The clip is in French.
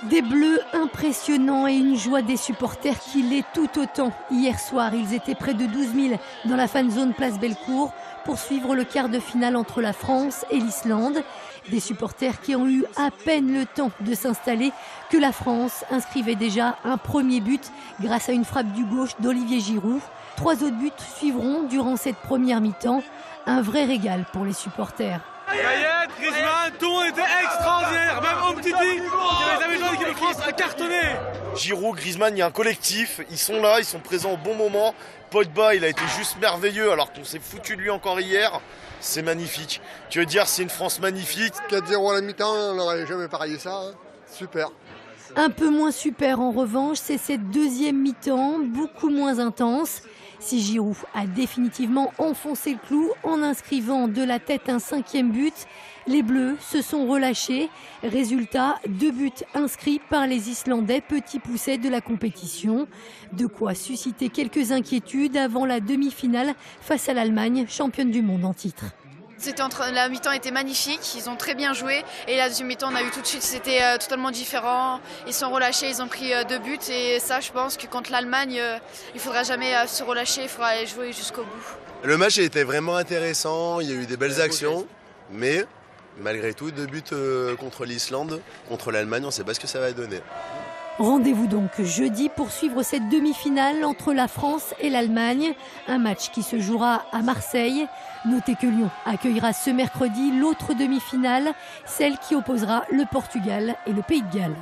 Des Bleus impressionnants et une joie des supporters qui l'est tout autant. Hier soir, ils étaient près de 12 000 dans la fan zone Place Bellecour pour suivre le quart de finale entre la France et l'Islande. Des supporters qui ont eu à peine le temps de s'installer que la France inscrivait déjà un premier but grâce à une frappe du gauche d'Olivier Giroud. 3 autres buts suivront durant cette première mi-temps. Un vrai régal pour les supporters. Payet, Griezmann, tout le monde était extraordinaire. Même Umtiti, qui n'avait jamais joué en équipe de France, a cartonné. Giroud, Griezmann, il y a un collectif. Ils sont là, ils sont présents au bon moment. Pogba, il a été juste merveilleux alors qu'on s'est foutu de lui encore hier. C'est magnifique. Tu veux dire, c'est une France magnifique. 4-0 à la mi-temps, on n'aurait jamais parié ça. Hein. Super. Un peu moins super en revanche, c'est cette deuxième mi-temps, beaucoup moins intense. Si Giroud a définitivement enfoncé le clou en inscrivant de la tête un 5e but, les Bleus se sont relâchés. Résultat, 2 buts inscrits par les Islandais, petits poussets de la compétition. De quoi susciter quelques inquiétudes avant la demi-finale face à l'Allemagne, championne du monde en titre. La mi-temps était magnifique, ils ont très bien joué et la deuxième mi-temps on a eu tout de suite, c'était totalement différent. Ils sont relâchés, ils ont pris 2 buts et ça je pense que contre l'Allemagne il ne faudra jamais se relâcher, il faudra aller jouer jusqu'au bout. Le match était vraiment intéressant, il y a eu des belles actions, mais malgré tout 2 buts contre l'Islande, contre l'Allemagne, on ne sait pas ce que ça va donner. Rendez-vous donc jeudi pour suivre cette demi-finale entre la France et l'Allemagne. Un match qui se jouera à Marseille. Notez que Lyon accueillera ce mercredi l'autre demi-finale, celle qui opposera le Portugal et le Pays de Galles.